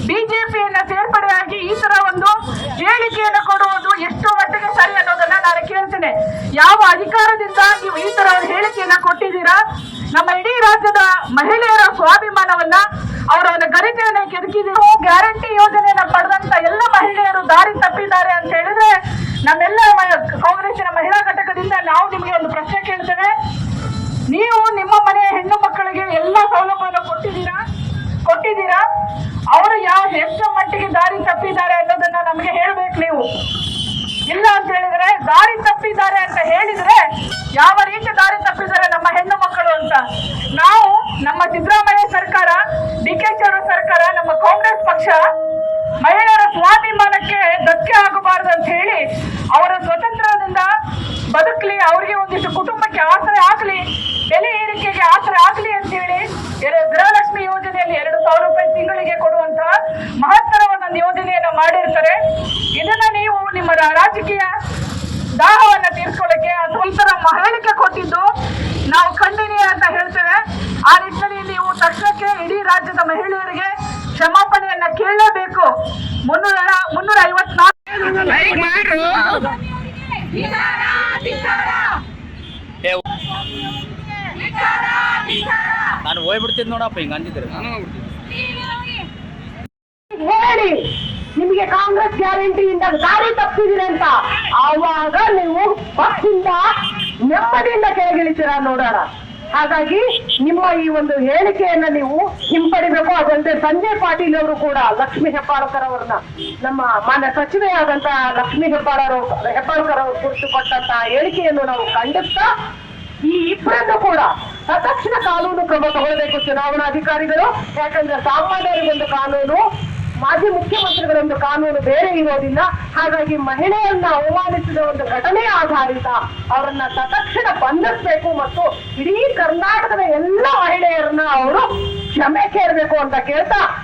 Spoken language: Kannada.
ಬಿಜೆಪಿಯನ್ನ ಸೇರ್ಪಡೆಯಾಗಿ ಈ ತರ ಒಂದು ಹೇಳಿಕೆಯನ್ನು ಕೊಡುವುದು ಎಷ್ಟು ಮಟ್ಟಿಗೆ ಸರಿ ಅನ್ನೋದನ್ನ ನಾನು ಕೇಳ್ತೇನೆ. ಯಾವ ಅಧಿಕಾರದಿಂದ ನೀವು ಈ ತರ ಒಂದು ಹೇಳಿಕೆಯನ್ನ ಕೊಟ್ಟಿದ್ದೀರಾ? ನಮ್ಮ ಇಡೀ ರಾಜ್ಯದ ಮಹಿಳೆಯರ ಸ್ವಾಭಿಮಾನವನ್ನ ಅವರ ಘನತೆಯನ್ನ ಕೆದಕಿದ್ರು. ಗ್ಯಾರಂಟಿ ಯೋಜನೆಯನ್ನ ಪಡೆದಂತ ಎಲ್ಲ ಮಹಿಳೆಯರು ದಾರಿ ತಪ್ಪಿದ್ದಾರೆ ಅಂತ ಹೇಳಿದ್ರೆ ನಮ್ಮೆಲ್ಲ ಕಾಂಗ್ರೆಸ್ಸಿನ ಮಹಿಳಾ ಘಟಕದಿಂದ ನಾವು ನಿಮಗೆ ಒಂದು ಪ್ರಶ್ನೆ ಕೇಳ್ತೇವೆ. ನೀವು ನಿಮ್ಮ ಮನೆಯ ಹೆಣ್ಣು ಮಕ್ಕಳಿಗೆ ಎಲ್ಲ ಸೌಲಭ್ಯವನ್ನು ಕೊಟ್ಟಿದ್ದೀರಾ? ಅವರು ಎಷ್ಟು ಮಟ್ಟಿಗೆ ದಾರಿ ತಪ್ಪಿದ್ದಾರೆ ಅನ್ನೋದನ್ನ ನಮಗೆ ಹೇಳ್ಬೇಕು ನೀವು. ಇಲ್ಲ ಅಂತ ಹೇಳಿದ್ರೆ ದಾರಿ ತಪ್ಪಿದ್ದಾರೆ ಅಂತ ಹೇಳಿದ್ರೆ ಯಾವ ರೀತಿ ದಾರಿ ತಪ್ಪಿದ್ದಾರೆ ನಮ್ಮ ಹೆಣ್ಣು ಮಕ್ಕಳು ಅಂತ ನಾವು ನಮ್ಮ ಸಿದ್ದರಾಮಯ್ಯ ಸರ್ಕಾರ, ಡಿ.ಕೆ.ಶಿ ಅವರ ಸರ್ಕಾರ, ನಮ್ಮ ಕಾಂಗ್ರೆಸ್ ಪಕ್ಷ ಮಹಿಳೆಯರ ಸ್ವಾಭಿಮಾನಕ್ಕೆ ಧಕ್ಕೆ ಆಗಬಾರದು ಅಂತ ಹೇಳಿ ಅವರ ಸ್ವತಂತ್ರದಿಂದ ಬದುಕಲಿ, ಅವರಿಗೆ ಒಂದಿಷ್ಟು ಕುಟುಂಬಕ್ಕೆ ಆಸರೆ ಆಗ್ಲಿ, ಬೆಲೆ ಏರಿಕೆಗೆ ಆಸರೆ ಆಗ್ಲಿ ಅಂತ ಹೇಳಿ ಗೃಹಲಕ್ಷ್ಮಿ ಯೋಜನೆಯಲ್ಲಿ 2,000 ರೂಪಾಯಿ ತಿಂಗಳಿಗೆ ಕೊಡುವಂತಹ ಮಹತ್ತರವಾದ ಯೋಜನೆಯನ್ನ ಮಾಡಿರ್ತಾರೆ. ಇದನ್ನ ನೀವು ನಿಮ್ಮ ರಾಜಕೀಯ ದಾಹವನ್ನ ತೀರ್ಸ್ಕೊಳ್ಳಕ್ಕೆ ಅಥವಾ ಈ ತರ ಹೇಳಿಕೆ ಕೊಟ್ಟಿದ್ದು ನಾವು ಖಂಡನೀಯ ಅಂತ ಹೇಳ್ತೇವೆ. ಆ ನಿಟ್ಟಿನಲ್ಲಿ ನೀವು ತಕ್ಷಣಕ್ಕೆ ಇಡೀ ರಾಜ್ಯದ ಮಹಿಳೆಯರಿಗೆ ಕ್ಷಮಾಪಣೆಯನ್ನ ಕೇಳಲೇಬೇಕು. 354 ನಾನು ಹೋಗ್ಬಿಡ್ತೀನಿ ನೋಡಪ್ಪ, ಹಿಂಗ ಅಂದಿದ್ರೆ ಹೇಳಿ ನಿಮಗೆ ಕಾಂಗ್ರೆಸ್ ಗ್ಯಾರಂಟಿಯಿಂದ ದಾರಿ ತಪ್ಪಿದಿರಿ ಅಂತ ಆವಾಗ ನೀವು ಪಕ್ಷದಿಂದ ನೆಮ್ಮದಿಯಿಂದ ಕೆಳಗಿಳಿತೀರ ನೋಡೋಣ. ಹಾಗಾಗಿ ನಿಮ್ಮ ಈ ಒಂದು ಹೇಳಿಕೆಯನ್ನ ನೀವು ಹಿಂಪಡಿಬೇಕು. ಅದಲ್ಲದೆ ಸಂಜಯ್ ಪಾಟೀಲ್ ಅವರು ಕೂಡ ಲಕ್ಷ್ಮೀ ಹೆಬ್ಬಾಳ್ಕರ್ ಅವರನ್ನ, ನಮ್ಮ ಮಾನ್ಯ ಸಚಿವೆಯಾದಂತ ಲಕ್ಷ್ಮೀ ಹೆಬ್ಬಾಳ್ಕರ್ ಅವರು ಕುರಿತು ಕೊಟ್ಟಂತ ಹೇಳಿಕೆಯನ್ನು ನಾವು ಖಂಡಿಸ್ತಾ ಈ ಇಬ್ಬರನ್ನು ಕೂಡ ತಕ್ಷಣ ಕಾನೂನು ಕ್ರಮ ತಗೊಳ್ಬೇಕು ಚುನಾವಣಾಧಿಕಾರಿಗಳು. ಯಾಕಂದ್ರೆ ಸಾಮಾನ್ಯರಿಗೊಂದು ಕಾನೂನು, ಮಾಜಿ ಮುಖ್ಯಮಂತ್ರಿಗಳೊಂದು ಕಾನೂನು ಬೇರೆ ಇರೋದಿಲ್ಲ. ಹಾಗಾಗಿ ಮಹಿಳೆಯರನ್ನ ಅವಮಾನಿಸಿದ ಒಂದು ಘಟನೆ ಆಧಾರಿತ ಅವರನ್ನ ತಕ್ಷಣ ಬಂಧಿಸಬೇಕು ಮತ್ತು ಇಡೀ ಕರ್ನಾಟಕದ ಎಲ್ಲ ಮಹಿಳೆಯರನ್ನ ಅವರು ಕ್ಷಮೆ ಕೇಳಬೇಕು ಅಂತ ಕೇಳ್ತಾ